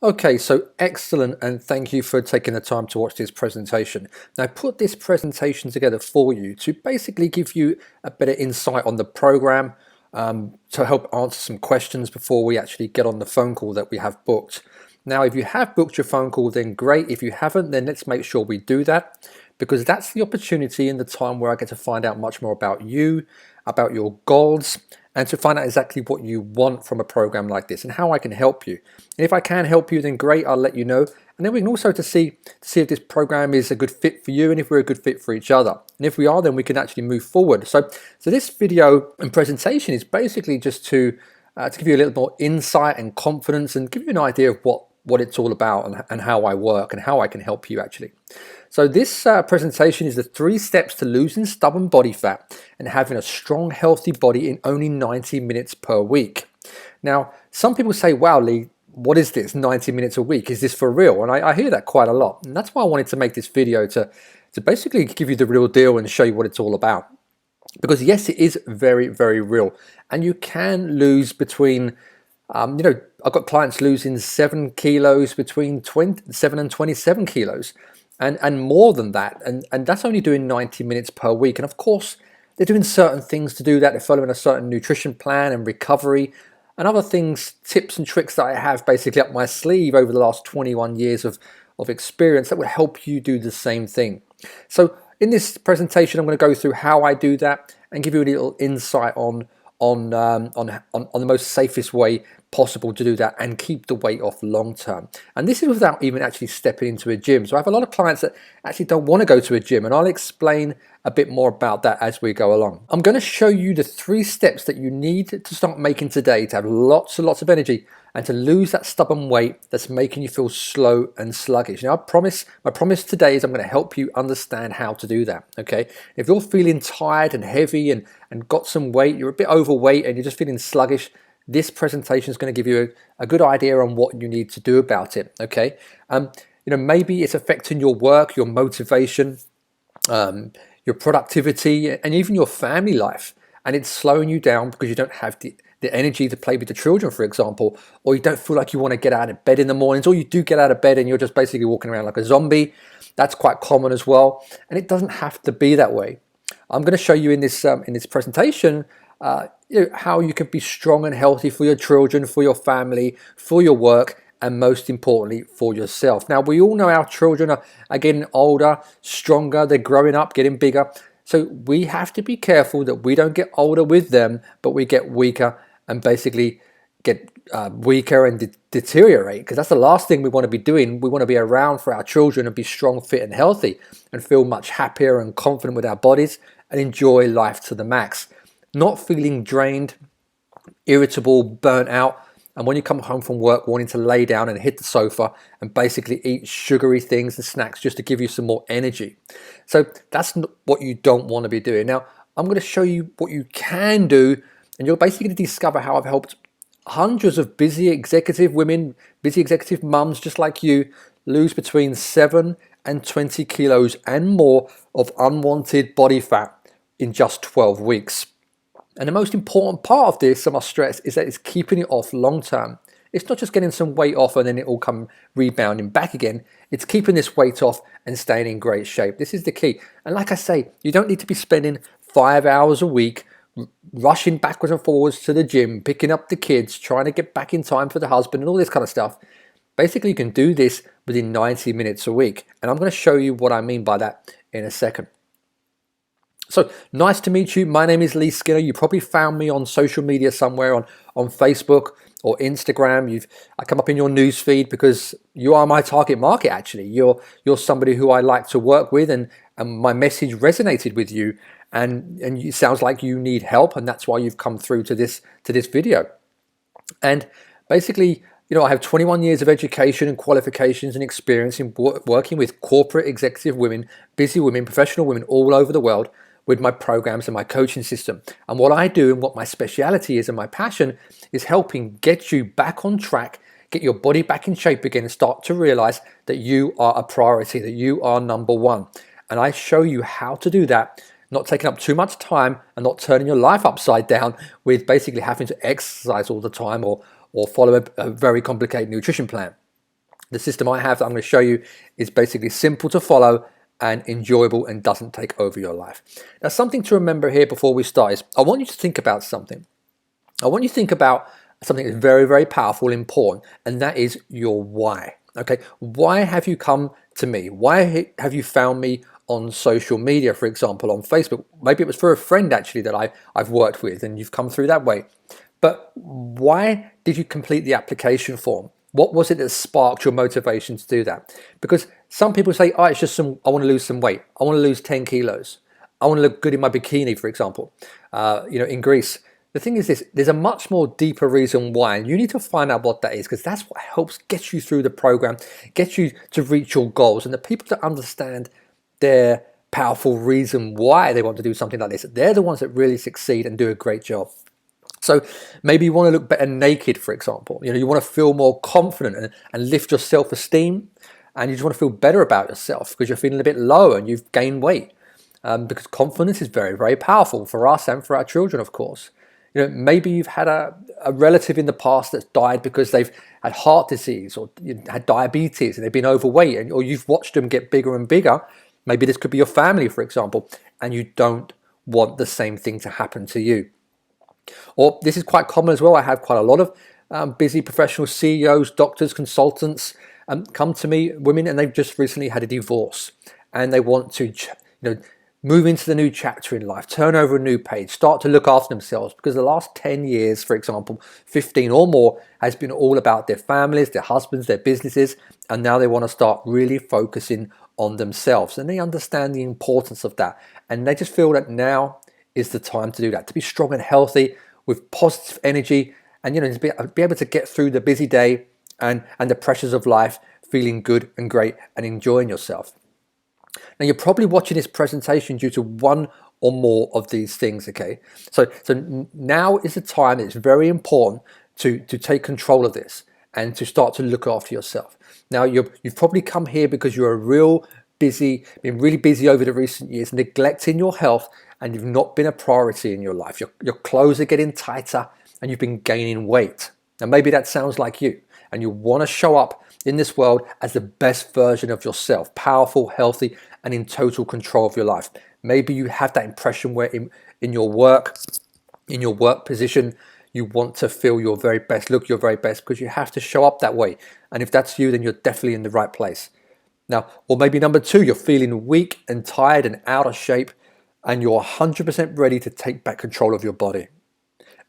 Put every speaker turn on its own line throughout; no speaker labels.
Okay, so excellent, and thank you for taking the time to watch this presentation. Now, I put this presentation together for you to basically give you a better insight on the program, to help answer some questions before we actually get on the phone call that we have booked. Now, if you have booked your phone call, then great. If you haven't, then let's make sure we do that, because that's the opportunity and the time where I get to find out much more about you, about your goals, and to find out exactly what you want from a program like this and how I can help you. And if I can help you, then great, I'll let you know. And then we can also see if this program is a good fit for you and if we're a good fit for each other. And if we are, then we can actually move forward. So this video and presentation is basically just to give you a little more insight and confidence and give you an idea of what it's all about and how I work and how I can help you actually. So this presentation is the 3 steps to losing stubborn body fat and having a strong, healthy body in only 90 minutes per week. Now, some people say, wow, Lee, what is this, 90 minutes a week? Is this for real? And I hear that quite a lot. And that's why I wanted to make this video to basically give you the real deal and show you what it's all about. Because yes, it is very, very real. And you can lose between, I've got clients losing 7 kilos between 27 and 27 kilos. And more than that, and that's only doing 90 minutes per week. And of course, they're doing certain things to do that. They're following a certain nutrition plan and recovery and other things, tips and tricks that I have basically up my sleeve over the last 21 years of experience that will help you do the same thing. So in this presentation, I'm going to go through how I do that and give you a little insight on the most safest way possible to do that and keep the weight off long term. And this is without even actually stepping into a gym. So I have a lot of clients that actually don't want to go to a gym, and I'll explain a bit more about that as we go along. I'm going to show you the 3 steps that you need to start making today to have lots and lots of energy and to lose that stubborn weight that's making you feel slow and sluggish. Now, my promise today is I'm going to help you understand how to do that, okay? If you're feeling tired and heavy and got some weight, you're a bit overweight and you're just feeling sluggish, this presentation is going to give you a good idea on what you need to do about it, okay? Maybe it's affecting your work, your motivation, your productivity, and even your family life, and it's slowing you down because you don't have the energy to play with the children, for example, or you don't feel like you want to get out of bed in the mornings, or you do get out of bed and you're just basically walking around like a zombie. That's quite common as well, and it doesn't have to be that way. I'm going to show you in this presentation how you can be strong and healthy for your children, for your family, for your work, and most importantly for yourself. Now, we all know our children are getting older, stronger, they're growing up, getting bigger. So we have to be careful that we don't get older with them, but we get weaker and basically get weaker and deteriorate, because that's the last thing we want to be doing. We want to be around for our children and be strong, fit and healthy and feel much happier and confident with our bodies and enjoy life to the max. Not feeling drained, irritable, burnt out, and when you come home from work wanting to lay down and hit the sofa and basically eat sugary things and snacks just to give you some more energy. So that's what you don't want to be doing. Now, I'm going to show you what you can do, and you're basically going to discover how I've helped hundreds of busy executive women, busy executive mums just like you, lose between 7 and 20 kilos and more of unwanted body fat in just 12 weeks. And the most important part of this, I must stress, is that it's keeping it off long term. It's not just getting some weight off and then it will come rebounding back again. It's keeping this weight off and staying in great shape. This is the key. And like I say, you don't need to be spending 5 hours a week rushing backwards and forwards to the gym, picking up the kids, trying to get back in time for the husband and all this kind of stuff. Basically, you can do this within 90 minutes a week. And I'm going to show you what I mean by that in a second. So nice to meet you. My name is Lee Skinner. You probably found me on social media somewhere on Facebook or Instagram. I come up in your news feed because you are my target market. Actually, you're somebody who I like to work with, and my message resonated with you, and it sounds like you need help, and that's why you've come through to this video. And basically, I have 21 years of education and qualifications and experience in working with corporate executive women, busy women, professional women all over the world, with my programs and my coaching system. And what I do and what my speciality is and my passion is helping get you back on track, get your body back in shape again, and start to realize that you are a priority, that you are number one. And I show you how to do that, not taking up too much time and not turning your life upside down with basically having to exercise all the time or follow a very complicated nutrition plan. The system I have that I'm going to show you is basically simple to follow and enjoyable and doesn't take over your life. Now, something to remember here before we start is I want you to think about something. I want you to think about something that's very, very powerful, important, and that is your why. Okay, why have you come to me? Why have you found me on social media, for example, on Facebook? Maybe it was for a friend actually that I've worked with and you've come through that way. But why did you complete the application form? What was it that sparked your motivation to do that? Because some people say, oh, it's just I want to lose some weight. I want to lose 10 kilos. I want to look good in my bikini, for example, in Greece. The thing is this, there's a much more deeper reason why, and you need to find out what that is, because that's what helps get you through the program, get you to reach your goals. And the people that understand their powerful reason why they want to do something like this, they're the ones that really succeed and do a great job. So maybe you want to look better naked, for example. You want to feel more confident and lift your self-esteem, and you just want to feel better about yourself because you're feeling a bit low and you've gained weight. Because confidence is very, very powerful for us and for our children, of course. Maybe you've had a relative in the past that's died because they've had heart disease or had diabetes and they've been overweight, or you've watched them get bigger and bigger. Maybe this could be your family, for example, and you don't want the same thing to happen to you. Or this is quite common as well. I have quite a lot of busy professional CEOs, doctors, consultants come to me, women, and they've just recently had a divorce and they want to move into the new chapter in life, turn over a new page, start to look after themselves, because the last 10 years, for example, 15 or more, has been all about their families, their husbands, their businesses, and now they want to start really focusing on themselves. And they understand the importance of that. And they just feel that now is the time to do that, to be strong and healthy with positive energy, and to be able to get through the busy day and the pressures of life, feeling good and great and enjoying yourself. Now, you're probably watching this presentation due to one or more of these things, okay? So now is the time. It's very important to take control of this and to start to look after yourself. Now, you've probably come here because you're been really busy over the recent years, neglecting your health, and you've not been a priority in your life. Your clothes are getting tighter and you've been gaining weight. Now, maybe that sounds like you, and you want to show up in this world as the best version of yourself, powerful, healthy, and in total control of your life. Maybe you have that impression where in your work position, you want to feel your very best, look your very best, because you have to show up that way. And if that's you, then you're definitely in the right place. Now, or maybe number two, you're feeling weak and tired and out of shape, and you're 100% ready to take back control of your body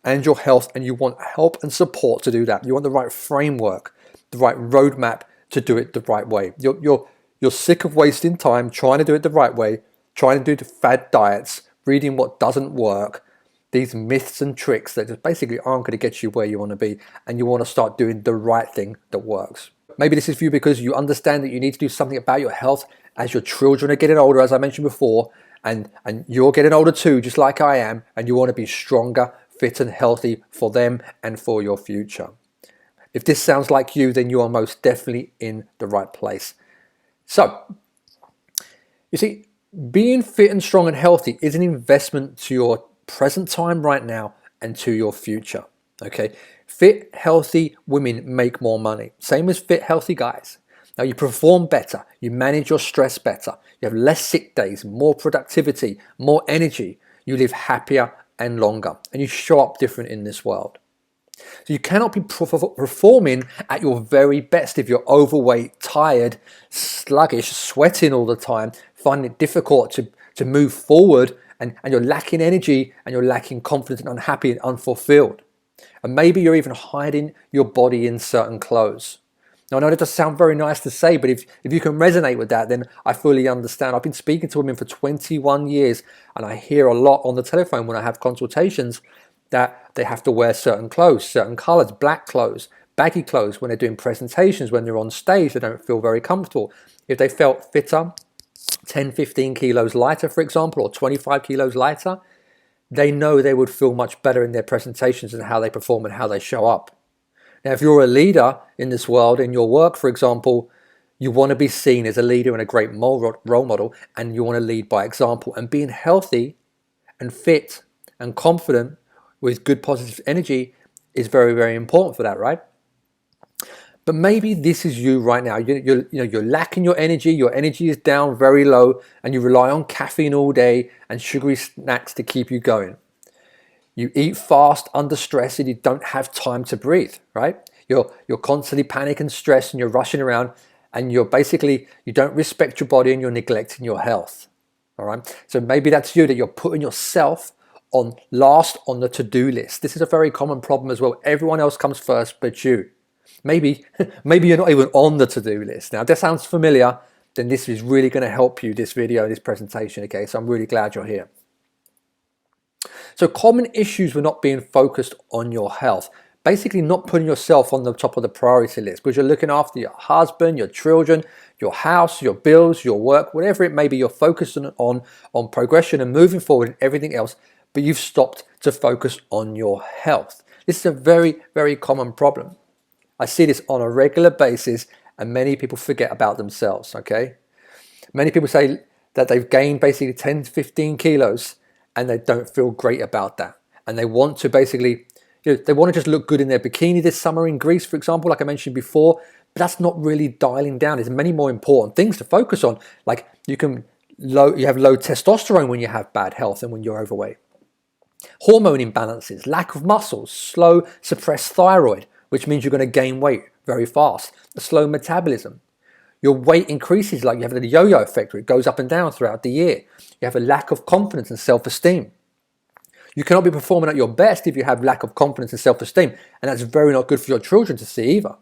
and your health, and you want help and support to do that. You want the right framework, the right roadmap to do it the right way. You're sick of wasting time trying to do it the right way, trying to do the fad diets, reading what doesn't work, these myths and tricks that just basically aren't going to get you where you want to be, and you want to start doing the right thing that works. Maybe this is for you because you understand that you need to do something about your health as your children are getting older, as I mentioned before, and you're getting older too, just like I am, and you want to be stronger, fit and healthy for them and for your future. If this sounds like you, then you are most definitely in the right place. So, you see, being fit and strong and healthy is an investment to your present time right now and to your future. Okay, fit, healthy women make more money. Same as fit, healthy guys. Now, you perform better, you manage your stress better, you have less sick days, more productivity, more energy, you live happier and longer, and you show up different in this world. So you cannot be performing at your very best if you're overweight, tired, sluggish, sweating all the time, finding it difficult to move forward, and you're lacking energy and you're lacking confidence and unhappy and unfulfilled. And maybe you're even hiding your body in certain clothes. Now, I know that does sound very nice to say, but if you can resonate with that, then I fully understand. I've been speaking to women for 21 years, and I hear a lot on the telephone when I have consultations that they have to wear certain clothes, certain colors, black clothes, baggy clothes when they're doing presentations, when they're on stage, they don't feel very comfortable. If they felt fitter, 10, 15 kilos lighter, for example, or 25 kilos lighter, they know they would feel much better in their presentations and how they perform and how they show up. Now, if you're a leader in this world, in your work, for example, you want to be seen as a leader and a great role model, and you want to lead by example. And being healthy and fit and confident with good positive energy is very, very important for that, right? But maybe this is you right now. You're lacking your energy. Your energy is down very low, and you rely on caffeine all day and sugary snacks to keep you going. You eat fast under stress, and you don't have time to breathe. Right? You're constantly panic and stress, and you're rushing around, and you don't respect your body, and you're neglecting your health. All right. So maybe that's you, that you're putting yourself on last on the to-do list. This is a very common problem as well. Everyone else comes first but you. Maybe you're not even on the to-do list. Now, if that sounds familiar, then this is really going to help you, this video, this presentation, okay? So I'm really glad you're here. So common issues with not being focused on your health. Basically not putting yourself on the top of the priority list because you're looking after your husband, your children, your house, your bills, your work, whatever it may be. You're focusing on progression and moving forward and everything else, but you've stopped to focus on your health. This is a very, very common problem. I see this on a regular basis, and many people forget about themselves, okay? Many people say that they've gained basically 10 to 15 kilos and they don't feel great about that. And they want to basically, they want to just look good in their bikini this summer in Greece, for example, like I mentioned before, but that's not really dialing down. There's many more important things to focus on. Like you have low testosterone when you have bad health and when you're overweight. Hormone imbalances, lack of muscles, slow suppressed thyroid, which means you're going to gain weight very fast. A slow metabolism. Your weight increases, like you have the yo-yo effect where it goes up and down throughout the year. You have a lack of confidence and self-esteem. You cannot be performing at your best if you have lack of confidence and self-esteem, and that's very not good for your children to see either.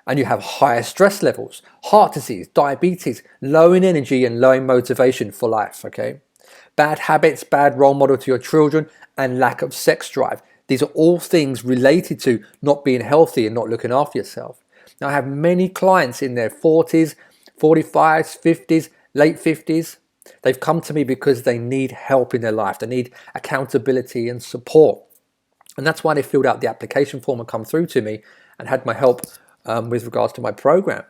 And you have higher stress levels, heart disease, diabetes, low in energy and low in motivation for life, okay? Bad habits, bad role model to your children, and lack of sex drive. These are all things related to not being healthy and not looking after yourself. Now, I have many clients in their 40s, 45s, 50s, late 50s. They've come to me because they need help in their life. They need accountability and support. And that's why they filled out the application form and come through to me and had my help with regards to my program,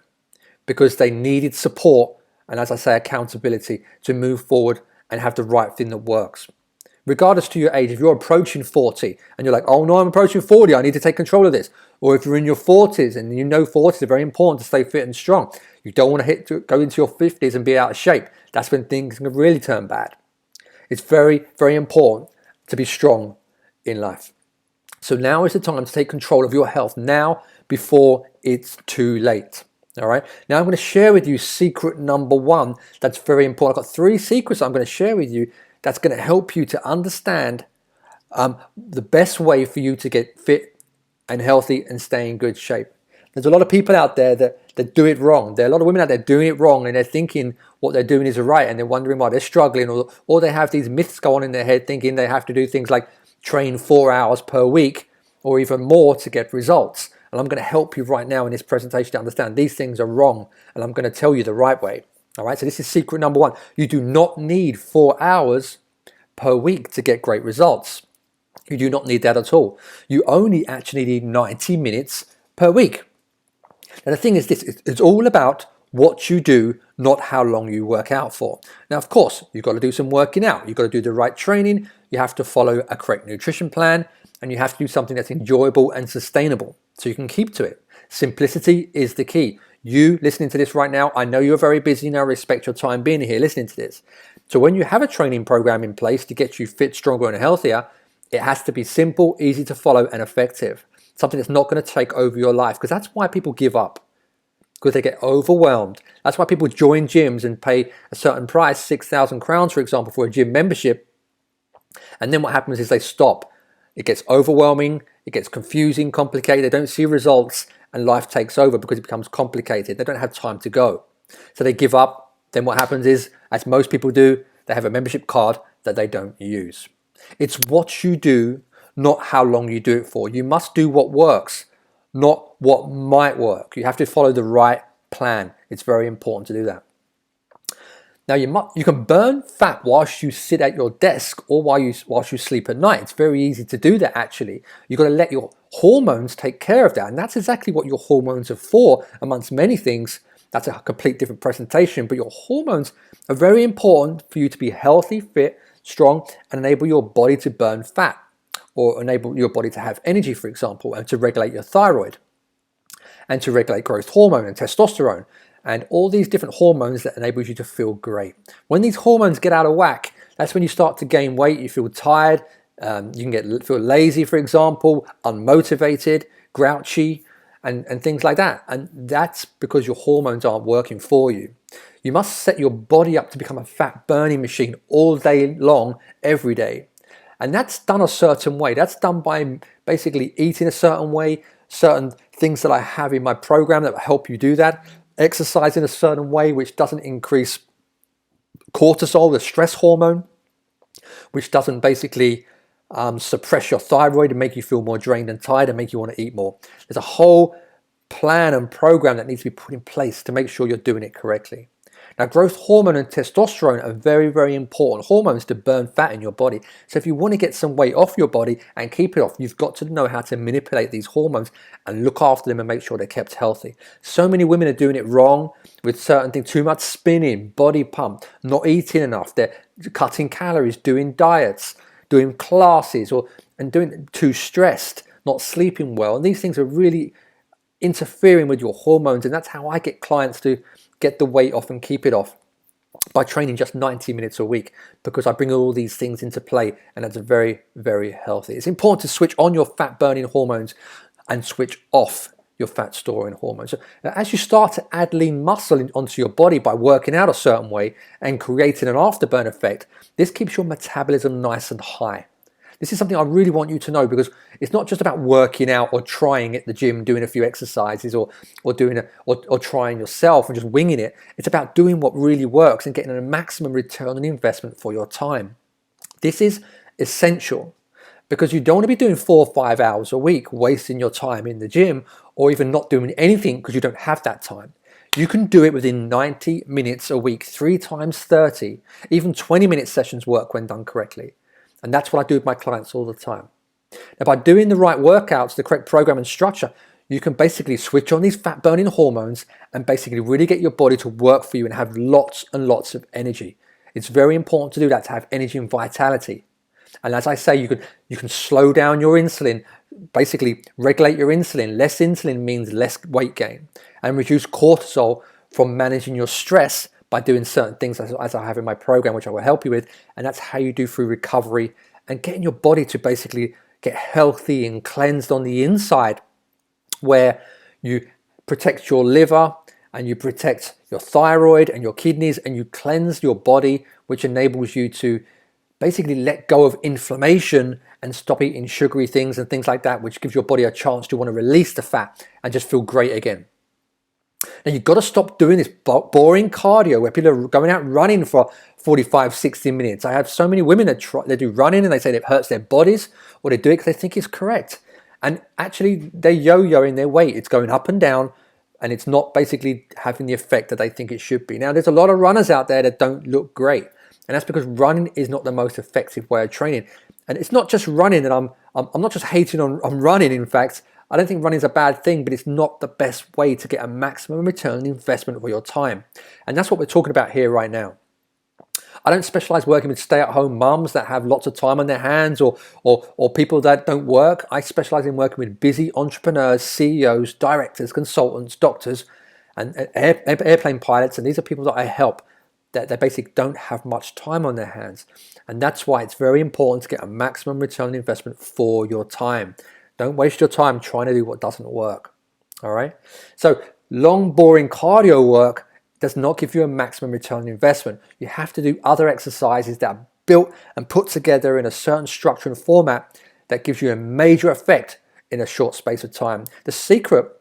because they needed support and, as I say, accountability to move forward and have the right thing that works. Regardless to your age, if you're approaching 40 and you're like, oh no, I'm approaching 40, I need to take control of this. Or if you're in your 40s and you know 40s are very important to stay fit and strong, you don't want to go into your 50s and be out of shape. That's when things can really turn bad. It's very, very important to be strong in life. So now is the time to take control of your health now before it's too late. All right. Now I'm going to share with you secret number one that's very important. I've got 3 secrets I'm going to share with you that's going to help you to understand the best way for you to get fit and healthy and stay in good shape. There's a lot of people out there that do it wrong. There are a lot of women out there doing it wrong, and they're thinking what they're doing is right, and they're wondering why they're struggling, or they have these myths go on in their head thinking they have to do things like train 4 hours per week or even more to get results. And I'm going to help you right now in this presentation to understand these things are wrong, and I'm going to tell you the right way. All right, so this is secret number one. You do not need 4 hours per week to get great results. You do not need that at all. You only actually need 90 minutes per week. Now the thing is this, it's all about what you do, not how long you work out for. Now, of course, you've got to do some working out. You've got to do the right training. You have to follow a correct nutrition plan, and you have to do something that's enjoyable and sustainable so you can keep to it. Simplicity is the key. You listening to this right now, I know you're very busy and I respect your time being here listening to this. So when you have a training program in place to get you fit, stronger, and healthier, it has to be simple, easy to follow, and effective. Something that's not going to take over your life, because that's why people give up, because they get overwhelmed. That's why people join gyms and pay a certain price, 6,000 crowns, for example, for a gym membership. And then what happens is they stop. It gets overwhelming, it gets confusing, complicated, they don't see results, and life takes over because it becomes complicated. They don't have time to go. So they give up. Then what happens is, as most people do, they have a membership card that they don't use. It's what you do, not how long you do it for. You must do what works, not what might work. You have to follow the right plan. It's very important to do that. Now you can burn fat whilst you sit at your desk or whilst you sleep at night. It's very easy to do that actually. You've got to let your hormones take care of that, and that's exactly what your hormones are for, amongst many things. That's a complete different presentation, but your hormones are very important for you to be healthy, fit, strong, and enable your body to burn fat, or enable your body to have energy, for example, and to regulate your thyroid. and to regulate growth hormone and testosterone, and all these different hormones that enables you to feel great. When these hormones get out of whack, that's when you start to gain weight, you feel tired, you can feel lazy, for example, unmotivated, grouchy, and things like that. And that's because your hormones aren't working for you. You must set your body up to become a fat burning machine all day long, every day. And that's done a certain way. That's done by basically eating a certain way, certain things that I have in my program that will help you do that. Exercise in a certain way, which doesn't increase cortisol, the stress hormone, which doesn't basically suppress your thyroid and make you feel more drained and tired and make you want to eat more. There's a whole plan and program that needs to be put in place to make sure you're doing it correctly. Now, growth hormone and testosterone are very, very important hormones to burn fat in your body. So if you want to get some weight off your body and keep it off, you've got to know how to manipulate these hormones and look after them and make sure they're kept healthy. So many women are doing it wrong with certain things, too much spinning, body pump, not eating enough, they're cutting calories, doing diets, doing classes, and doing too stressed, not sleeping well. And these things are really interfering with your hormones, and that's how I get clients to get the weight off and keep it off, by training just 90 minutes a week, because I bring all these things into play, and that's very, very healthy. It's important to switch on your fat burning hormones and switch off your fat storing hormones. So as you start to add lean muscle onto your body by working out a certain way and creating an afterburn effect, this keeps your metabolism nice and high. This is something I really want you to know, because it's not just about working out or trying at the gym, doing a few exercises or trying yourself and just winging it. It's about doing what really works and getting a maximum return on investment for your time. This is essential, because you don't want to be doing 4 or 5 hours a week, wasting your time in the gym, or even not doing anything because you don't have that time. You can do it within 90 minutes a week, 3 times 30, even 20-minute sessions work when done correctly. And that's what I do with my clients all the time. Now, by doing the right workouts, the correct program and structure, you can basically switch on these fat burning hormones and basically really get your body to work for you and have lots and lots of energy. It's very important to do that, to have energy and vitality. And as I say, you can slow down your insulin, basically regulate your insulin. Less insulin means less weight gain, and reduce cortisol from managing your stress by doing certain things as I have in my program, which I will help you with. And that's how you do through recovery and getting your body to basically get healthy and cleansed on the inside, where you protect your liver and you protect your thyroid and your kidneys, and you cleanse your body, which enables you to basically let go of inflammation and stop eating sugary things and things like that, which gives your body a chance to want to release the fat and just feel great again. Now, you've got to stop doing this boring cardio where people are going out running for 45, 60 minutes. I have so many women that do running and they say it hurts their bodies, or they do it because they think it's correct. And actually, they're yo-yoing their weight. It's going up and down, and it's not basically having the effect that they think it should be. Now, there's a lot of runners out there that don't look great, and that's because running is not the most effective way of training. And it's not just running, and I'm not just hating on running. In fact, I don't think running is a bad thing, but it's not the best way to get a maximum return on investment for your time. And that's what we're talking about here right now. I don't specialize working with stay-at-home mums that have lots of time on their hands, or people that don't work. I specialize in working with busy entrepreneurs, CEOs, directors, consultants, doctors, and airplane pilots. And these are people that I help that they basically don't have much time on their hands. And that's why it's very important to get a maximum return on investment for your time. Don't waste your time trying to do what doesn't work. All right. So long, boring cardio work does not give you a maximum return on investment. You have to do other exercises that are built and put together in a certain structure and format that gives you a major effect in a short space of time. The secret,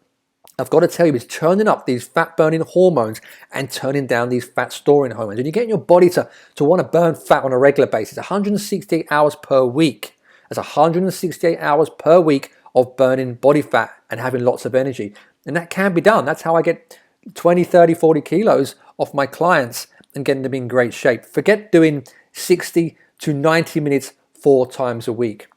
I've got to tell you, is turning up these fat burning hormones and turning down these fat storing hormones. And you're getting your body to want to burn fat on a regular basis, 168 hours per week. That's 168 hours per week of burning body fat and having lots of energy. And that can be done. That's how I get 20, 30, 40 kilos off my clients and getting them in great shape. Forget doing 60 to 90 minutes 4 times a week.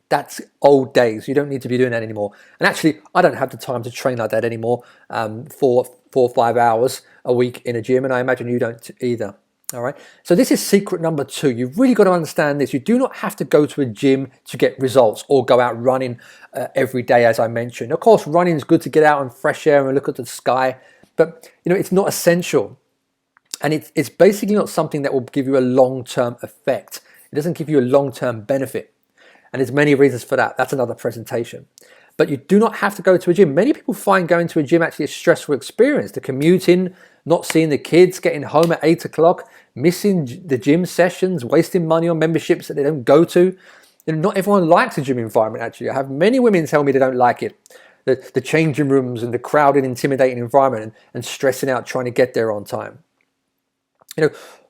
That's old days. You don't need to be doing that anymore. And actually, I don't have the time to train like that anymore for 4 or 5 hours a week in a gym, and I imagine you don't either. All right. So this is secret number 2. You've really got to understand this. You do not have to go to a gym to get results or go out running every day, as I mentioned. Of course, running is good to get out in fresh air and look at the sky, but it's not essential. And it's basically not something that will give you a long-term effect. It doesn't give you a long-term benefit. And there's many reasons for that. That's another presentation. But you do not have to go to a gym. Many people find going to a gym actually a stressful experience. The commuting, not seeing the kids, getting home at 8 o'clock, missing the gym sessions, wasting money on memberships that they don't go to. Not everyone likes a gym environment, actually. I have many women tell me they don't like it. The changing rooms and the crowded, intimidating environment and stressing out trying to get there on time.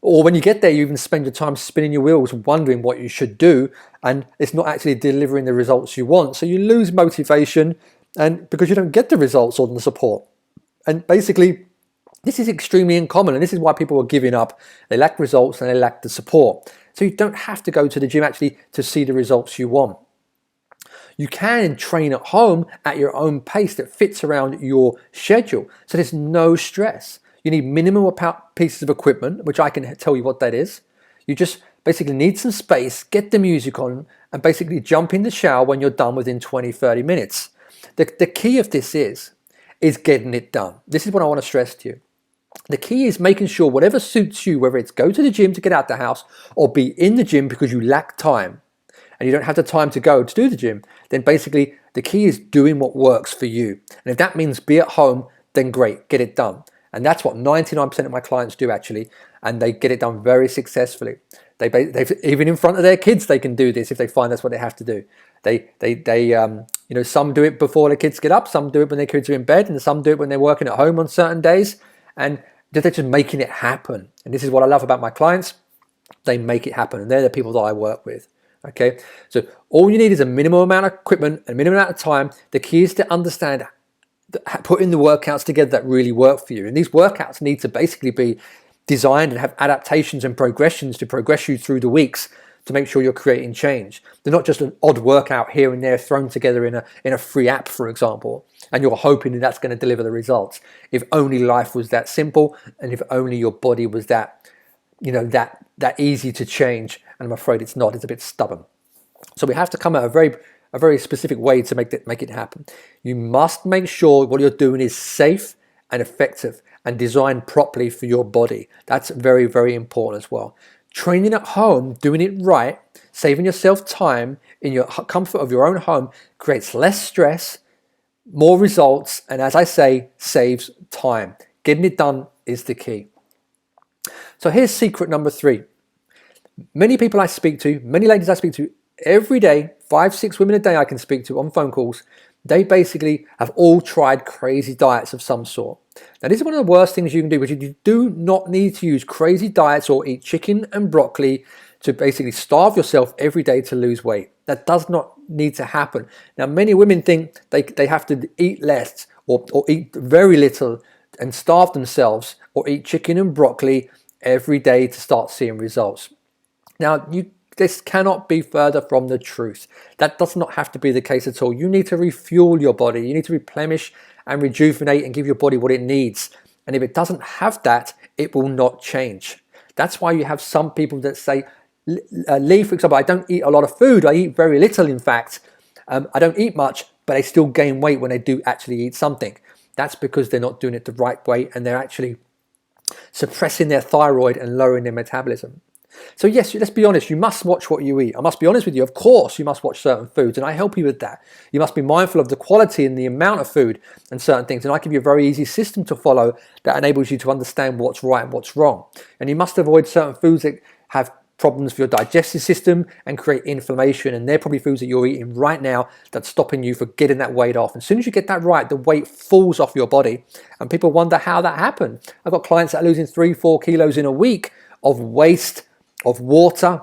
Or when you get there, you even spend your time spinning your wheels, wondering what you should do, and it's not actually delivering the results you want. So you lose motivation, and because you don't get the results or the support. And basically, this is extremely uncommon, and this is why people are giving up. They lack results and they lack the support. So you don't have to go to the gym actually to see the results you want. You can train at home at your own pace that fits around your schedule. So there's no stress. You need minimal pieces of equipment, which I can tell you what that is. You just basically need some space, get the music on, and basically jump in the shower when you're done within 20, 30 minutes. The key of this is getting it done. This is what I want to stress to you. The key is making sure whatever suits you, whether it's go to the gym to get out the house or be in the gym because you lack time and you don't have the time to go to do the gym, then basically the key is doing what works for you. And if that means be at home, then great, get it done. And that's what 99% of my clients do actually, and they get it done very successfully. They've even in front of their kids, they can do this if they find that's what they have to do. Some do it before the kids get up, some do it when their kids are in bed, and some do it when they're working at home on certain days, and they're just making it happen. And this is what I love about my clients. They make it happen, and they're the people that I work with. Okay, so all you need is a minimum amount of equipment, a minimum amount of time. The key is to understand putting the workouts together that really work for you. And these workouts need to basically be designed and have adaptations and progressions to progress you through the weeks to make sure you're creating change. They're not just an odd workout here and there thrown together in a free app, for example, and you're hoping that that's going to deliver the results. If only life was that simple, and if only your body was that easy to change. And I'm afraid it's not. It's a bit stubborn. So we have to come at a very specific way to make it happen. You must make sure what you're doing is safe and effective and designed properly for your body. That's very, very important as well. Training at home, doing it right, saving yourself time in your comfort of your own home creates less stress, more results, and as I say, saves time. Getting it done is the key. So here's secret number 3. Many people I speak to, many ladies I speak to every day, 5, 6 women a day I can speak to on phone calls, they basically have all tried crazy diets of some sort. Now this is one of the worst things you can do, because you do not need to use crazy diets or eat chicken and broccoli to basically starve yourself every day to lose weight. That does not need to happen. Now many women think they have to eat less or eat very little and starve themselves or eat chicken and broccoli every day to start seeing results. Now this cannot be further from the truth. That does not have to be the case at all. You need to refuel your body. You need to replenish and rejuvenate and give your body what it needs. And if it doesn't have that, it will not change. That's why you have some people that say, Lee, for example, I don't eat a lot of food. I eat very little, in fact. I don't eat much, but they still gain weight when they do actually eat something. That's because they're not doing it the right way, and they're actually suppressing their thyroid and lowering their metabolism. So yes, let's be honest, you must watch what you eat. I must be honest with you, of course you must watch certain foods, and I help you with that. You must be mindful of the quality and the amount of food and certain things, and I give you a very easy system to follow that enables you to understand what's right and what's wrong. And you must avoid certain foods that have problems for your digestive system and create inflammation, and they're probably foods that you're eating right now that's stopping you from getting that weight off. As soon as you get that right, the weight falls off your body, and people wonder how that happened. I've got clients that are losing 3-4 kilos in a week of waste, of water,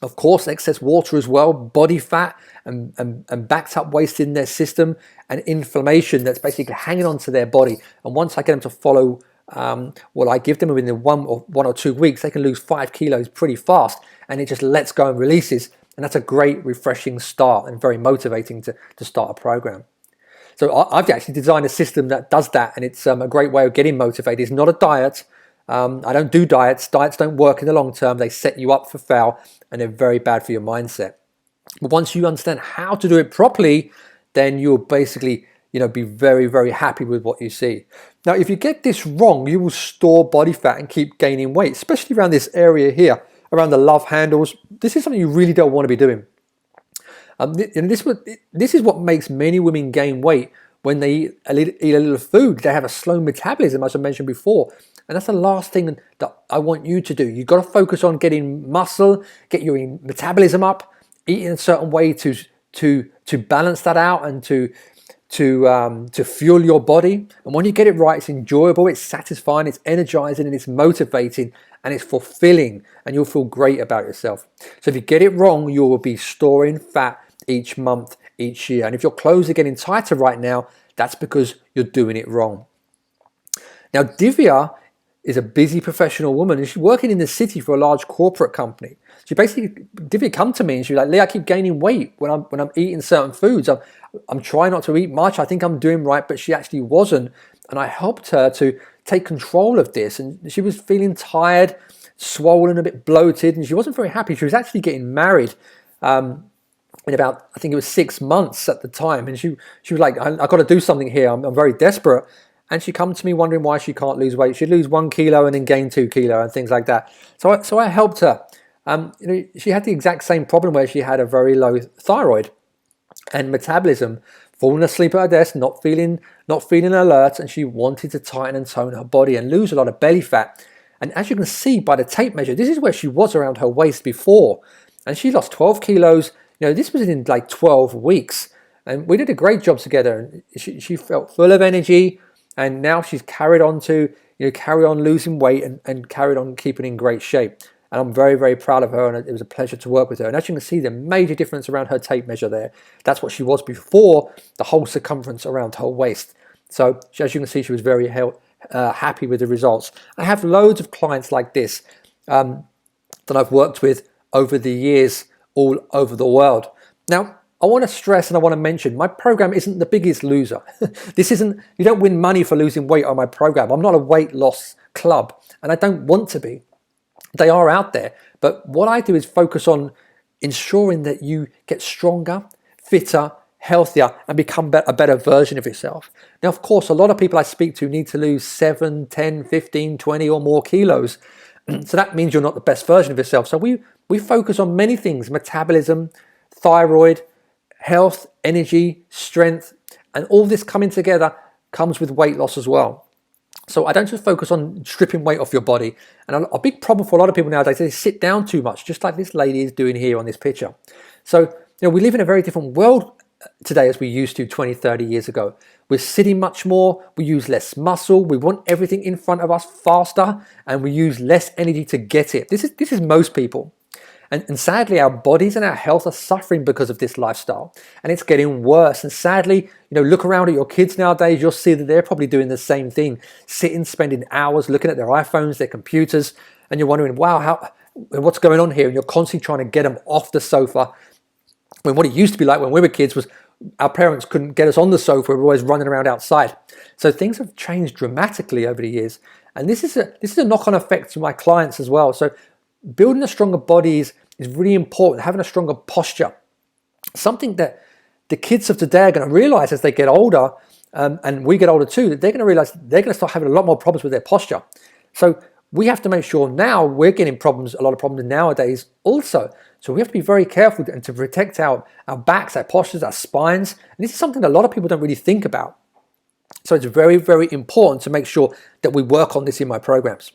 of course excess water as well, body fat and backed up waste in their system, and inflammation that's basically hanging on to their body. And once I get them to follow what I give them within 1 or 2 weeks, they can lose 5 kilos pretty fast, and it just lets go and releases. And that's a great refreshing start and very motivating to start a program. So I've actually designed a system that does that, and it's a great way of getting motivated. It's not a diet. I don't do diets. Diets don't work in the long term. They set you up for fail, and they're very bad for your mindset. But once you understand how to do it properly, then you'll basically, be very, very happy with what you see. Now, if you get this wrong, you will store body fat and keep gaining weight, especially around this area here, around the love handles. This is something you really don't want to be doing. And this is what makes many women gain weight when they eat a little food. They have a slow metabolism, as I mentioned before. And that's the last thing that I want you to do. You've got to focus on getting muscle, get your metabolism up, eat in a certain way to balance that out and to fuel your body. And when you get it right, it's enjoyable, it's satisfying, it's energizing, and it's motivating, and it's fulfilling, and you'll feel great about yourself. So if you get it wrong, you will be storing fat each month, each year. And if your clothes are getting tighter right now, that's because you're doing it wrong. Now, Divya is a busy professional woman, and she's working in the city for a large corporate company. Divya come to me and she's like, Lee, I keep gaining weight when I'm eating certain foods. I'm trying not to eat much. I think I'm doing right, but she actually wasn't. And I helped her to take control of this. And she was feeling tired, swollen, a bit bloated, and she wasn't very happy. She was actually getting married in about, I think it was 6 months at the time. And she was like, I've got to do something here. I'm very desperate. And she come to me wondering why she can't lose weight. She'd lose 1 kilo and then gain 2 kilo and things like that. So I helped her. She had the exact same problem where she had a very low thyroid and metabolism, falling asleep at her desk, not feeling alert, and she wanted to tighten and tone her body and lose a lot of belly fat. And as you can see by the tape measure, this is where she was around her waist before, and she lost 12 kilos. This was in like 12 weeks, and we did a great job together. And she felt full of energy, and now she's carried on to carry on losing weight and carried on keeping in great shape. And I'm very, very proud of her, and it was a pleasure to work with her. And as you can see, the major difference around her tape measure there, that's what she was before, the whole circumference around her waist. So as you can see, she was very happy with the results. I have loads of clients like this that I've worked with over the years all over the world. Now, I want to stress and I want to mention, my program isn't the biggest loser. You don't win money for losing weight on my program. I'm not a weight loss club, and I don't want to be. They are out there, but what I do is focus on ensuring that you get stronger, fitter, healthier, and become a better version of yourself. Now, of course, a lot of people I speak to need to lose 7, 10, 15, 20 or more kilos. So that means you're not the best version of yourself. So we focus on many things: metabolism, thyroid, health, energy, strength, and all this coming together comes with weight loss as well. So I don't just focus on stripping weight off your body. And a big problem for a lot of people nowadays is they sit down too much, just like this lady is doing here on this picture. So, we live in a very different world today as we used to 20, 30 years ago. We're sitting much more, we use less muscle, we want everything in front of us faster, and we use less energy to get it. This is most people. And sadly, our bodies and our health are suffering because of this lifestyle. And it's getting worse. And sadly, look around at your kids nowadays, you'll see that they're probably doing the same thing. Sitting, spending hours looking at their iPhones, their computers, and you're wondering, wow, what's going on here? And you're constantly trying to get them off the sofa. When what it used to be like when we were kids was our parents couldn't get us on the sofa, we were always running around outside. So things have changed dramatically over the years. And this is a knock-on effect to my clients as well. So building a stronger body is really important, having a stronger posture. Something that the kids of today are going to realize as they get older, and we get older too, that they're going to realize they're going to start having a lot more problems with their posture. So we have to make sure now we're getting a lot of problems nowadays also. So we have to be very careful and to protect our backs, our postures, our spines. And this is something that a lot of people don't really think about. So it's very, very important to make sure that we work on this in my programs.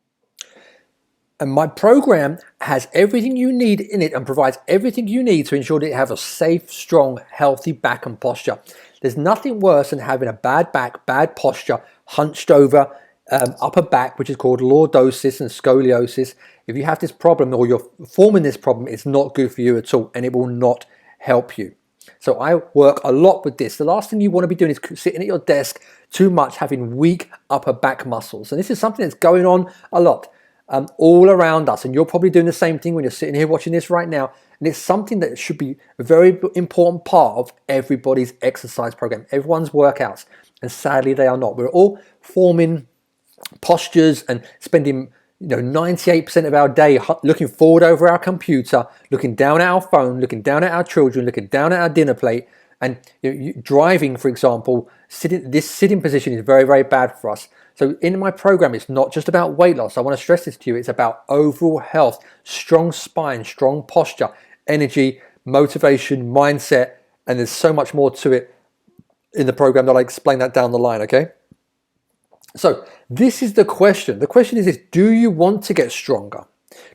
And my program has everything you need in it and provides everything you need to ensure that you have a safe, strong, healthy back and posture. There's nothing worse than having a bad back, bad posture, hunched over upper back, which is called lordosis and scoliosis. If you have this problem or you're forming this problem, it's not good for you at all, and it will not help you. So I work a lot with this. The last thing you want to be doing is sitting at your desk too much, having weak upper back muscles. And this is something that's going on a lot. All around us, and you're probably doing the same thing when you're sitting here watching this right now, and it's something that should be a very important part of everybody's exercise program, everyone's workouts, and sadly they are not. We're all forming postures and spending 98% of our day looking forward over our computer, looking down at our phone, looking down at our children, looking down at our dinner plate, and driving, for example, this sitting position is very, very bad for us. So in my program, it's not just about weight loss. I want to stress this to you. It's about overall health, strong spine, strong posture, energy, motivation, mindset, and there's so much more to it in the program that I explain that down the line, okay? So this is the question. The question is this: do you want to get stronger?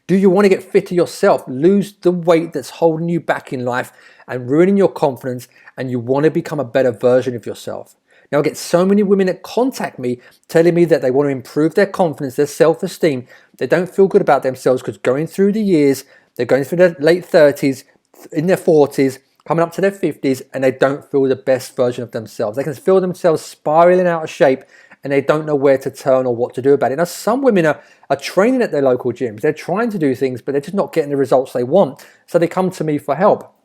Do you want to get fitter yourself, lose the weight that's holding you back in life and ruining your confidence, and you want to become a better version of yourself? Now, I get so many women that contact me telling me that they want to improve their confidence, their self-esteem. They don't feel good about themselves because going through the years, they're going through their late 30s, in their 40s, coming up to their 50s, and they don't feel the best version of themselves. They can feel themselves spiraling out of shape, and they don't know where to turn or what to do about it. Now, some women are training at their local gyms. They're trying to do things, but they're just not getting the results they want. So they come to me for help.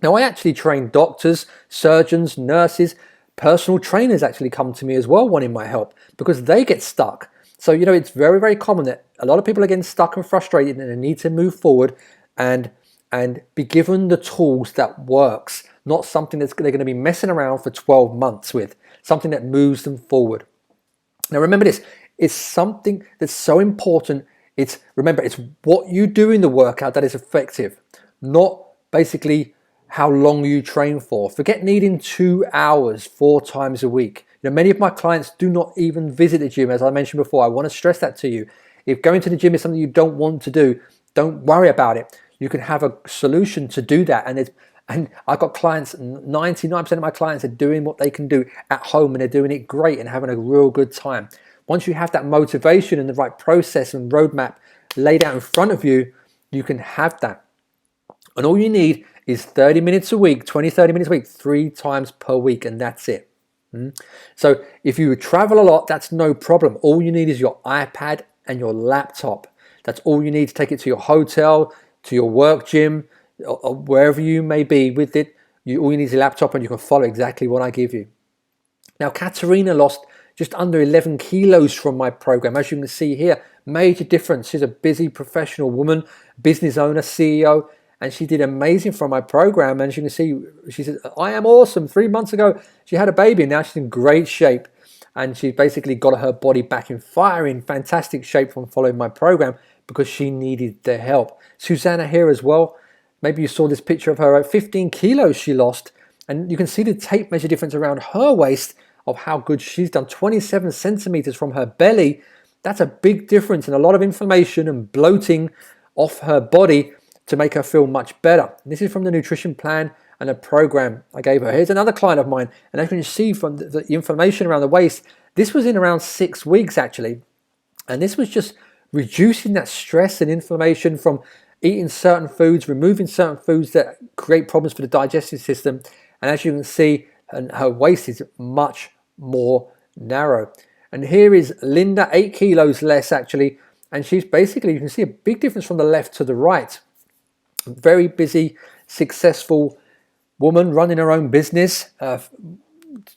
Now, I actually train doctors, surgeons, nurses, personal trainers actually come to me as well wanting my help because they get stuck. So, it's very, very common that a lot of people are getting stuck and frustrated and they need to move forward and be given the tools that works, not something that they're going to be messing around for 12 months with, something that moves them forward. Now, remember this, it's something that's so important. Remember, it's what you do in the workout that is effective, not basically how long you train for. Forget needing 2 hours 4 times a week. Many of my clients do not even visit the gym. As I mentioned before, I want to stress that to you. If going to the gym is something you don't want to do, don't worry about it. You can have a solution to do that. And I've got clients, 99% of my clients are doing what they can do at home, and they're doing it great and having a real good time. Once you have that motivation and the right process and roadmap laid out in front of you, you can have that. And all you need is 30 minutes a week, 30 minutes a week, 3 times per week, and that's it. So if you travel a lot, that's no problem. All you need is your iPad and your laptop. That's all you need to take it to your hotel, to your work gym, or wherever you may be with it. All you need is a laptop and you can follow exactly what I give you. Now, Katerina lost just under 11 kilos from my program. As you can see here, major difference. She's a busy professional woman, business owner, CEO, and she did amazing from my program. And as you can see, she said, I am awesome. 3 months ago, she had a baby, and now she's in great shape. And she basically got her body back in fantastic shape from following my program because she needed the help. Susanna here as well. Maybe you saw this picture of her at 15 kilos she lost, and you can see the tape measure difference around her waist of how good she's done. 27 centimeters from her belly. That's a big difference, and a lot of inflammation and bloating off her body to make her feel much better. And this is from the nutrition plan and a program I gave her. Here's another client of mine, and as you can see from the inflammation around the waist, this was in around 6 weeks actually, and this was just reducing that stress and inflammation from eating certain foods, removing certain foods that create problems for the digestive system. And as you can see, her waist is much more narrow. And here is Linda, 8 kilos less actually. And she's basically, you can see a big difference from the left to the right. Very busy, successful woman running her own business.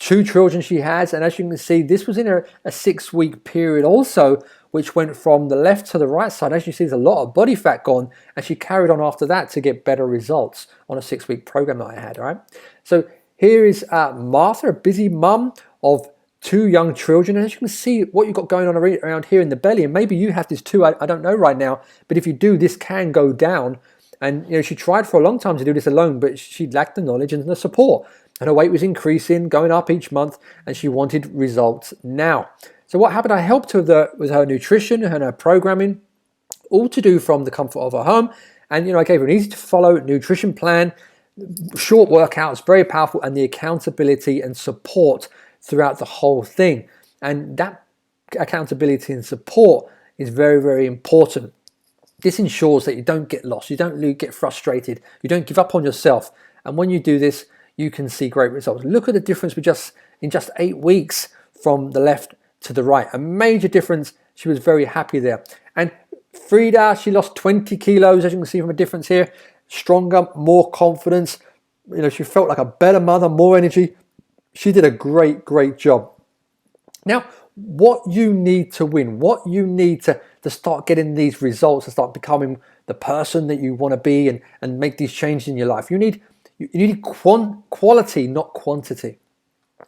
2 children she has. And as you can see, this was in a 6-week period also, which went from the left to the right side. As you see, there's a lot of body fat gone, and she carried on after that to get better results on a 6-week program that I had, all right? So here is Martha, a busy mum of 2 young children, and as you can see what you've got going on around here in the belly, and maybe you have this too, I don't know right now, but if you do, this can go down. And she tried for a long time to do this alone, but she lacked the knowledge and the support, and her weight was increasing, going up each month, and she wanted results now. So what happened? I helped her with her nutrition and her programming, all to do from the comfort of her home. And I gave her an easy to follow nutrition plan, short workouts, very powerful, and the accountability and support throughout the whole thing. And that accountability and support is very, very important. This ensures that you don't get lost, you don't get frustrated, you don't give up on yourself. And when you do this, you can see great results. Look at the difference in just 8 weeks from the left to the right. A major difference. She was very happy there. And Frida, she lost 20 kilos, as you can see from a difference here. Stronger, more confidence. She felt like a better mother, more energy. She did a great, great job. Now, what you need to win, what you need to start getting these results, to start becoming the person that you want to be and make these changes in your life. You need quality, not quantity.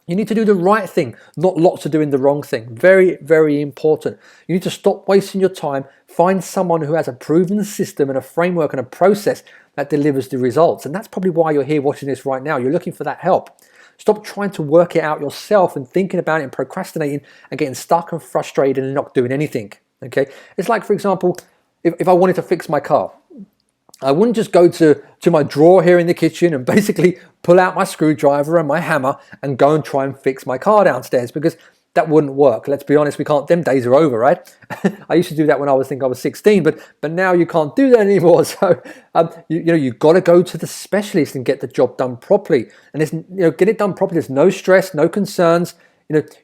You need to do the right thing, not lots of doing the wrong thing. Very, very important. You need to stop wasting your time. Find someone who has a proven system and a framework and a process that delivers the results. And that's probably why you're here watching this right now. You're looking for that help. Stop trying to work it out yourself and thinking about it and procrastinating and getting stuck and frustrated and not doing anything. Okay? It's like, for example, if I wanted to fix my car, I wouldn't just go to my drawer here in the kitchen and basically pull out my screwdriver and my hammer and go and try and fix my car downstairs, because that wouldn't work. Let's be honest, we can't. Them days are over, right? I used to do that when I was 16, but now you can't do that anymore. So you've got to go to the specialist and get the job done properly. And get it done properly. There's no stress, no concerns.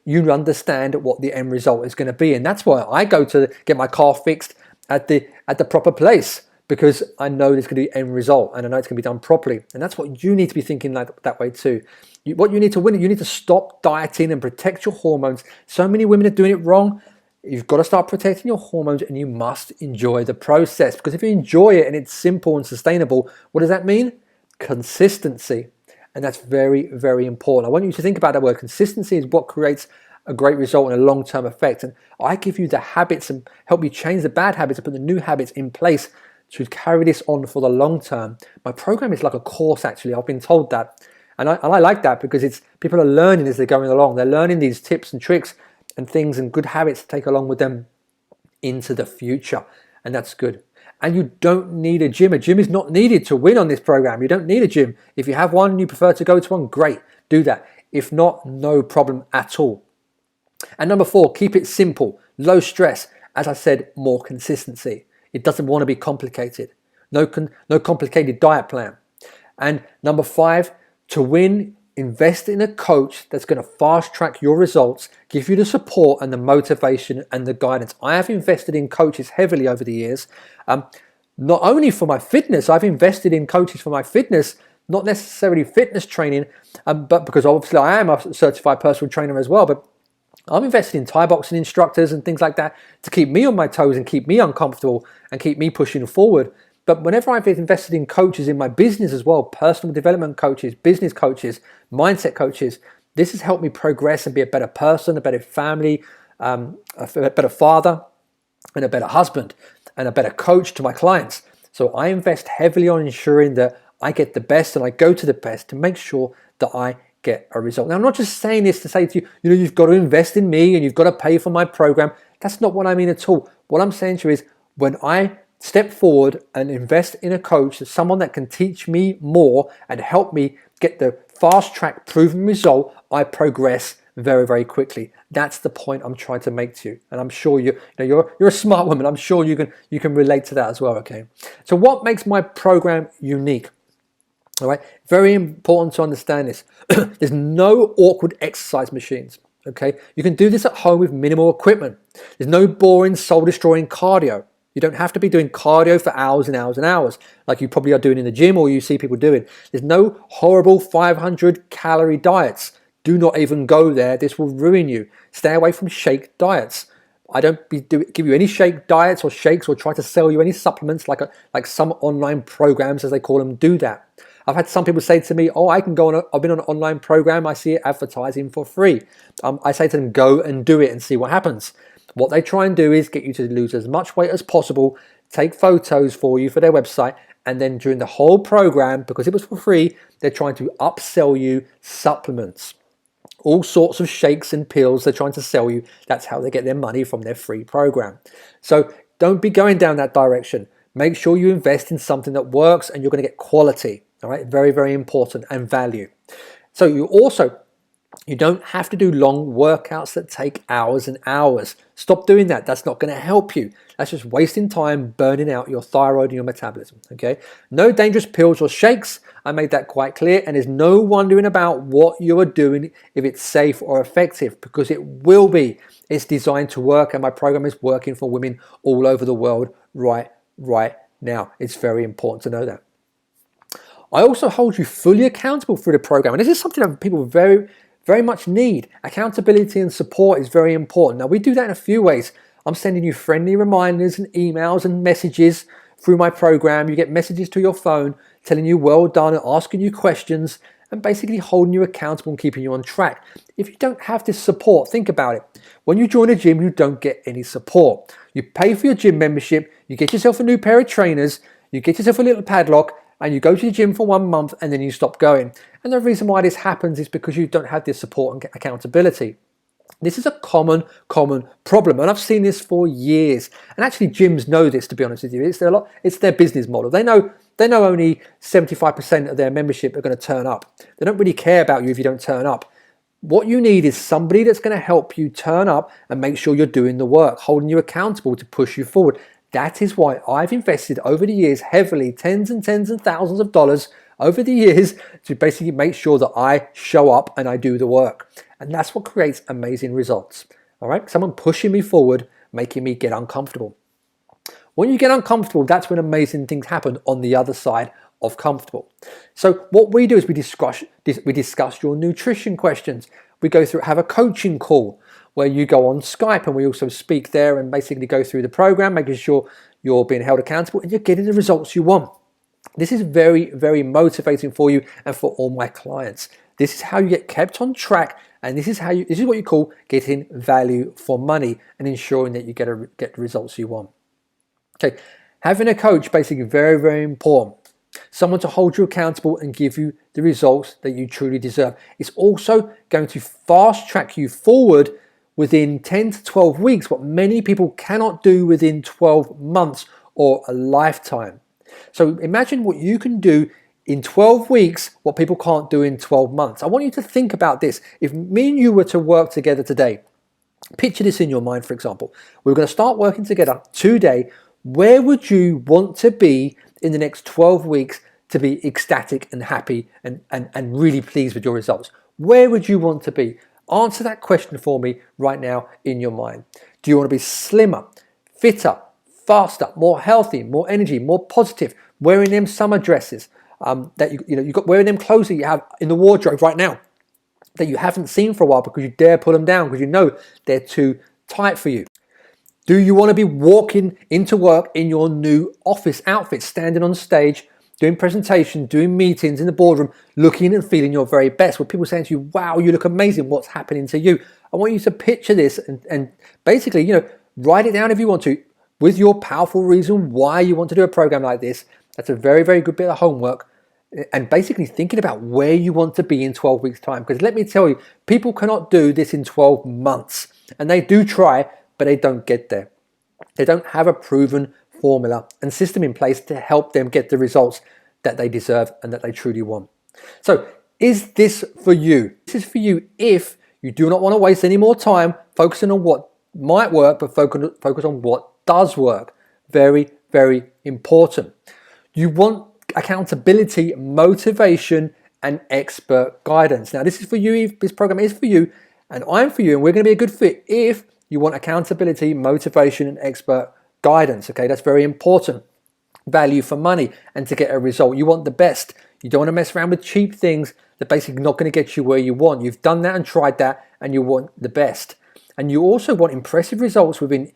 You understand what the end result is going to be, and that's why I go to get my car fixed at the proper place, because I know there's going to be end result and I know it's going to be done properly. And that's what you need to be thinking that way too. What you need to win, you need to stop dieting and protect your hormones. So many women are doing it wrong. You've got to start protecting your hormones, and you must enjoy the process, because if you enjoy it and it's simple and sustainable, what does that mean? Consistency. And that's very, very important. I want you to think about that word. Consistency is what creates a great result and a long-term effect. And I give you the habits and help you change the bad habits and put the new habits in place to carry this on for the long term. My program is like a course, actually. I've been told that. And I like that, because people are learning as they're going along. They're learning these tips and tricks and things and good habits to take along with them into the future. And that's good. And you don't need a gym. A gym is not needed to win on this program. You don't need a gym. If you have one and you prefer to go to one, great, do that. If not, no problem at all. And number 4, keep it simple, low stress. As I said, more consistency. It doesn't want to be complicated. No complicated diet plan. And number 5, to win, invest in a coach that's going to fast track your results, give you the support and the motivation and the guidance. I have invested in coaches heavily over the years. Not only for my fitness, I've invested in coaches for my fitness, not necessarily fitness training, but because obviously I am a certified personal trainer as well, but I'm invested in Thai boxing instructors and things like that to keep me on my toes and keep me uncomfortable and keep me pushing forward. But whenever I've invested in coaches in my business as well, personal development coaches, business coaches, mindset coaches, this has helped me progress and be a better person, a better family, a better father, and a better husband, and a better coach to my clients. So I invest heavily on ensuring that I get the best and I go to the best to make sure that I get a result. Now, I'm not just saying this to say to you, you've got to invest in me and you've got to pay for my program. That's not what I mean at all. What I'm saying to you is, when I step forward and invest in a coach, someone that can teach me more and help me get the fast track proven result, I progress very, very quickly. That's the point I'm trying to make to you. And I'm sure you're a smart woman. I'm sure you can relate to that as well. Okay. So what makes my program unique? All right, very important to understand this. There's no awkward exercise machines, okay? You can do this at home with minimal equipment. There's no boring, soul-destroying cardio. You don't have to be doing cardio for hours and hours and hours like you probably are doing in the gym or you see people doing. There's no horrible 500-calorie diets. Do not even go there. This will ruin you. Stay away from shake diets. I don't give you any shake diets or shakes or try to sell you any supplements like some online programs, as they call them, do that. I've had some people say to me, oh, I've been on an online program, I see it advertising for free. I say to them, go and do it and see what happens. What they try and do is get you to lose as much weight as possible, take photos for you for their website, and then during the whole program, because it was for free, they're trying to upsell you supplements. All sorts of shakes and pills they're trying to sell you. That's how they get their money from their free program. So don't be going down that direction. Make sure you invest in something that works and you're going to get quality. All right, very, very important, and value. So you don't have to do long workouts that take hours and hours. Stop doing that. That's not going to help you. That's just wasting time burning out your thyroid and your metabolism, okay? No dangerous pills or shakes. I made that quite clear, and there's no wondering about what you are doing if it's safe or effective, because it will be. It's designed to work, and my program is working for women all over the world right now. It's very important to know that. I also hold you fully accountable through the program, and this is something that people very, very much need. Accountability and support is very important. Now, we do that in a few ways. I'm sending you friendly reminders and emails and messages through my program. You get messages to your phone telling you well done and asking you questions and basically holding you accountable and keeping you on track. If you don't have this support, think about it. When you join a gym, you don't get any support. You pay for your gym membership, you get yourself a new pair of trainers, you get yourself a little padlock, and you go to the gym for 1 month and then you stop going. And the reason why this happens is because you don't have this support and accountability. This is a common problem, and I've seen this for years. And actually, gyms know this. To be honest with you, it's their business model. They know only 75% of their membership are going to turn up. They don't really care about you if you don't turn up. What you need is somebody that's going to help you turn up and make sure you're doing the work, holding you accountable to push you forward. That is why I've invested over the years heavily, tens and thousands of dollars over the years to basically make sure that I show up and I do the work. And that's what creates amazing results. All right, someone pushing me forward, making me get uncomfortable. When you get uncomfortable, that's when amazing things happen on the other side of comfortable. So what we do is we discuss your nutrition questions. We go through, have a coaching call where you go on Skype and we also speak there and basically go through the program, making sure you're being held accountable and you're getting the results you want. This is very, very motivating for you and for all my clients. This is how you get kept on track, and this is what you call getting value for money and ensuring that you get the results you want. Okay, having a coach basically very, very important. Someone to hold you accountable and give you the results that you truly deserve. It's also going to fast track you forward within 10 to 12 weeks, what many people cannot do within 12 months or a lifetime. So imagine what you can do in 12 weeks, what people can't do in 12 months. I want you to think about this. If me and you were to work together today, picture this in your mind, for example. We're going to start working together today. Where would you want to be in the next 12 weeks to be ecstatic and happy and really pleased with your results? Where would you want to be? Answer that question for me right now in your mind. Do you want to be slimmer, fitter, faster, more healthy, more energy, more positive, wearing them summer dresses, you got wearing them clothes that you have in the wardrobe right now that you haven't seen for a while because you dare pull them down because you know they're too tight for you? Do you want to be walking into work in your new office outfit, standing on stage, doing presentations, doing meetings in the boardroom, looking and feeling your very best, with people saying to you, wow, you look amazing, what's happening to you? I want you to picture this and basically, write it down if you want to, with your powerful reason why you want to do a program like this. That's a very, very good bit of homework. And basically thinking about where you want to be in 12 weeks' time. Because let me tell you, people cannot do this in 12 months. And they do try, but they don't get there. They don't have a proven formula and system in place to help them get the results that they deserve and that they truly want. So is this for you? This is for you if you do not want to waste any more time focusing on what might work, but focus on what does work. Very, very important. You want accountability, motivation, and expert guidance. Now, this is for you. If this program is for you, and I'm for you, and we're going to be a good fit if you want accountability, motivation, and expert guidance. Okay, that's very important. Value for money and to get a result. You want the best. You don't want to mess around with cheap things that basically not going to get you where you want. You've done that and tried that, and you want the best. And you also want impressive results within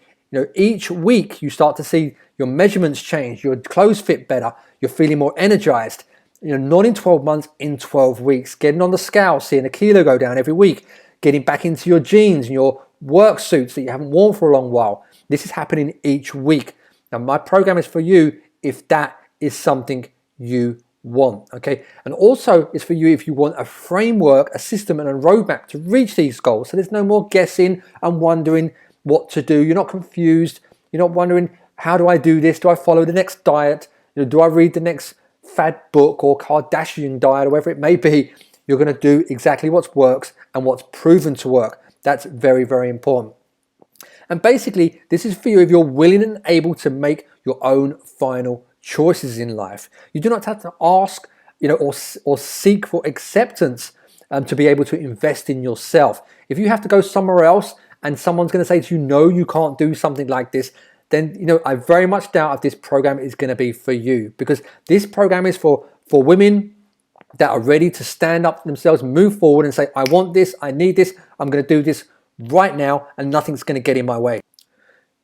each week. You start to see your measurements change, your clothes fit better, you're feeling more energized. Not in 12 months, in 12 weeks. Getting on the scale, seeing a kilo go down every week, getting back into your jeans and your work suits that you haven't worn for a long while. This is happening each week. Now, my program is for you if that is something you want, okay? And also it's for you if you want a framework, a system, and a roadmap to reach these goals. So there's no more guessing and wondering what to do. You're not confused. You're not wondering, how do I do this? Do I follow the next diet? Do I read the next fad book or Kardashian diet or whatever it may be? You're going to do exactly what works and what's proven to work. That's very, very important. And basically, this is for you if you're willing and able to make your own final choices in life. You do not have to ask, or seek for acceptance to be able to invest in yourself. If you have to go somewhere else and someone's going to say to you, no, you can't do something like this, then I very much doubt if this program is going to be for you, because this program is for women that are ready to stand up for themselves, move forward and say, I want this, I need this, I'm going to do this right now, and nothing's going to get in my way.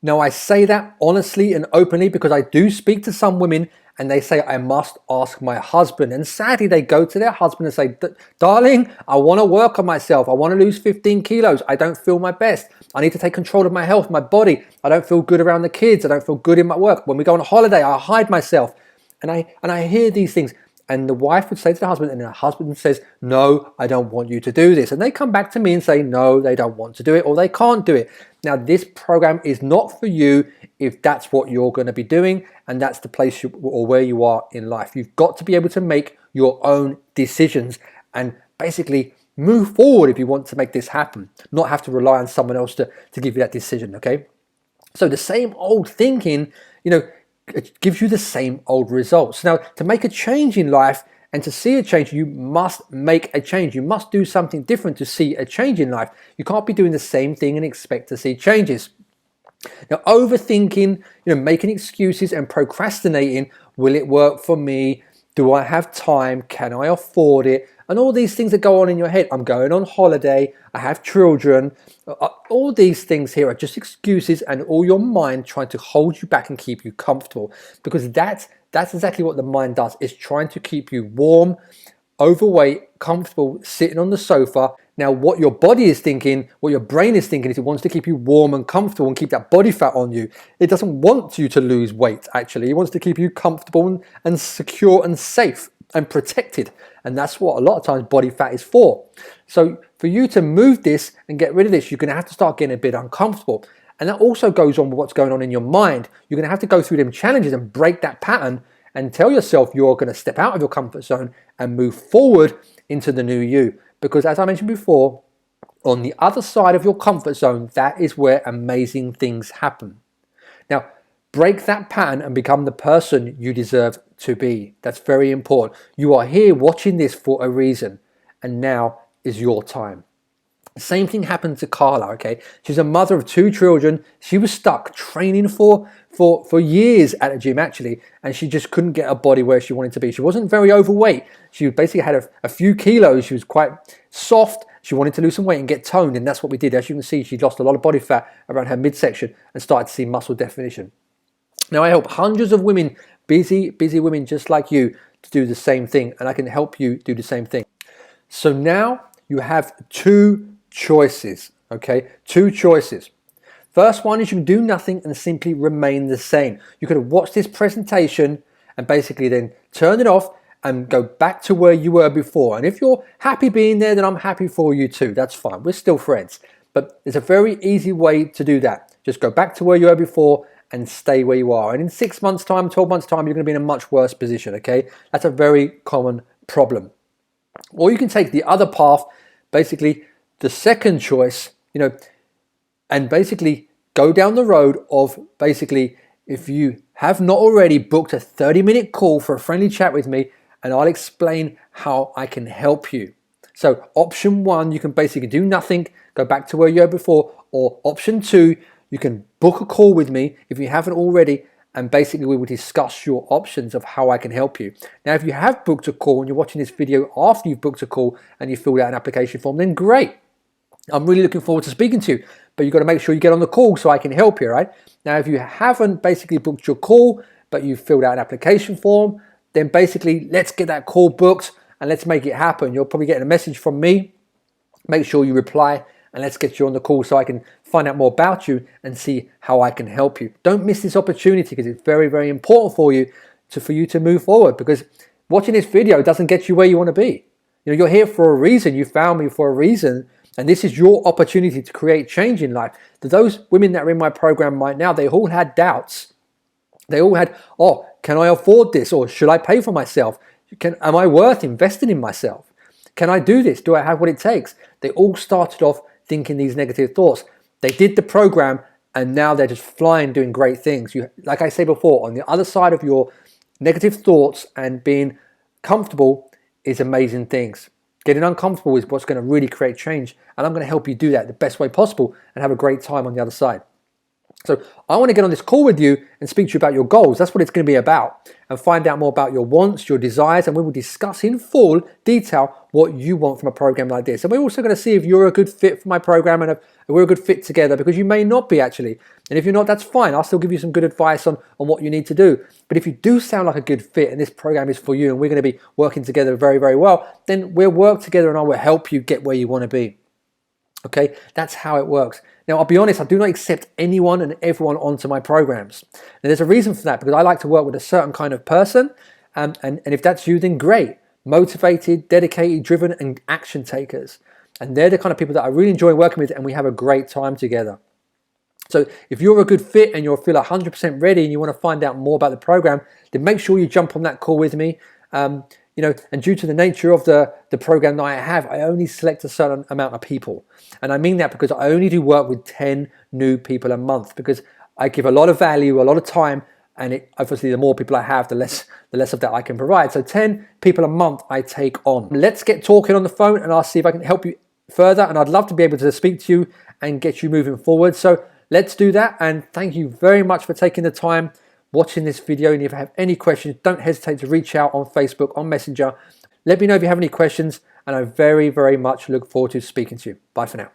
Now, I say that honestly and openly because I do speak to some women and they say, I must ask my husband. And sadly, they go to their husband and say, darling, I want to work on myself. I want to lose 15 kilos. I don't feel my best. I need to take control of my health, my body. I don't feel good around the kids. I don't feel good in my work. When we go on holiday, I hide myself. And I hear these things. And the wife would say to the husband, and the husband says, no, I don't want you to do this. And they come back to me and say, no, they don't want to do it or they can't do it. Now, this program is not for you if that's what you're going to be doing and that's the place or where you are in life. You've got to be able to make your own decisions and basically move forward if you want to make this happen, not have to rely on someone else to give you that decision, okay? So the same old thinking, it gives you the same old results. Now, to make a change in life and to see a change, you must make a change. You must do something different to see a change in life. You can't be doing the same thing and expect to see changes. Now, overthinking, making excuses and procrastinating, will it work for me? Do I have time? Can I afford it? And all these things that go on in your head. I'm going on holiday. I have children. All these things here are just excuses and all your mind trying to hold you back and keep you comfortable. Because that's exactly what the mind does. It's trying to keep you warm, overweight, comfortable, sitting on the sofa. Now, what your body is thinking, what your brain is thinking is it wants to keep you warm and comfortable and keep that body fat on you. It doesn't want you to lose weight, actually. It wants to keep you comfortable and secure and safe and protected. And that's what a lot of times body fat is for. So for you to move this and get rid of this, you're going to have to start getting a bit uncomfortable. And that also goes on with what's going on in your mind. You're going to have to go through them challenges and break that pattern and tell yourself you're going to step out of your comfort zone and move forward into the new you. Because as I mentioned before, on the other side of your comfort zone, that is where amazing things happen. Now, break that pattern and become the person you deserve to be. That's very important. You are here watching this for a reason, and now is your time. Same thing happened to Carla, okay? She's a mother of 2 children. She was stuck training for years at a gym, actually, and she just couldn't get her body where she wanted to be. She wasn't very overweight. She basically had a few kilos. She was quite soft. She wanted to lose some weight and get toned, and that's what we did. As you can see, she lost a lot of body fat around her midsection and started to see muscle definition. Now, I help hundreds of women, busy women just like you, to do the same thing, and I can help you do the same thing. So now you have 2 choices, okay? 2 choices. First one is you can do nothing and simply remain the same. You could watch this presentation and basically then turn it off and go back to where you were before. And if you're happy being there, then I'm happy for you too. That's fine. We're still friends. But there's a very easy way to do that. Just go back to where you were before and stay where you are. And in 6 months' time, 12 months' time, you're going to be in a much worse position, okay? That's a very common problem. Or you can take the other path, basically the second choice, and basically go down the road of basically, if you have not already, booked a 30-minute call for a friendly chat with me, and I'll explain how I can help you. So option 1, you can basically do nothing, go back to where you were before, or option 2, you can book a call with me if you haven't already, and basically we will discuss your options of how I can help you. Now, if you have booked a call and you're watching this video after you've booked a call and you filled out an application form, then great. I'm really looking forward to speaking to you, but you've got to make sure you get on the call so I can help you, right? Now, if you haven't basically booked your call, but you've filled out an application form, then basically let's get that call booked and let's make it happen. You'll probably get a message from me. Make sure you reply and let's get you on the call so I can find out more about you and see how I can help you. Don't miss this opportunity because it's very, very important for you to move forward, because watching this video doesn't get you where you want to be. You're here for a reason. You found me for a reason. And this is your opportunity to create change in life. To those women that are in my program right now, they all had doubts. They all had, can I afford this? Or should I pay for myself? Am I worth investing in myself? Can I do this? Do I have what it takes? They all started off thinking these negative thoughts. They did the program and now they're just flying, doing great things. Like I said before, on the other side of your negative thoughts and being comfortable is amazing things. Getting uncomfortable is what's going to really create change. And I'm going to help you do that the best way possible and have a great time on the other side. So I want to get on this call with you and speak to you about your goals. That's what it's going to be about, and find out more about your wants, your desires, and we will discuss in full detail what you want from a program like this. And we're also going to see if you're a good fit for my program and if we're a good fit together, because you may not be actually. And if you're not, that's fine. I'll still give you some good advice on what you need to do. But if you do sound like a good fit and this program is for you and we're going to be working together very, very well, then we'll work together and I will help you get where you want to be. Okay, that's how it works. Now, I'll be honest, I do not accept anyone and everyone onto my programs. Now, there's a reason for that, because I like to work with a certain kind of person, and if that's you, then great. Motivated, dedicated, driven, and action takers. And they're the kind of people that I really enjoy working with, and we have a great time together. So if you're a good fit and you feel 100% ready and you want to find out more about the program, then make sure you jump on that call with me. And due to the nature of the program that I have, I only select a certain amount of people. And I mean that because I only do work with 10 new people a month, because I give a lot of value, a lot of time, and obviously the more people I have, the less of that I can provide. So 10 people a month I take on. Let's get talking on the phone and I'll see if I can help you further. And I'd love to be able to speak to you and get you moving forward. So let's do that. And thank you very much for taking the time watching this video. And if you have any questions, don't hesitate to reach out on Facebook, on Messenger. Let me know if you have any questions, and I very, very much look forward to speaking to you. Bye for now.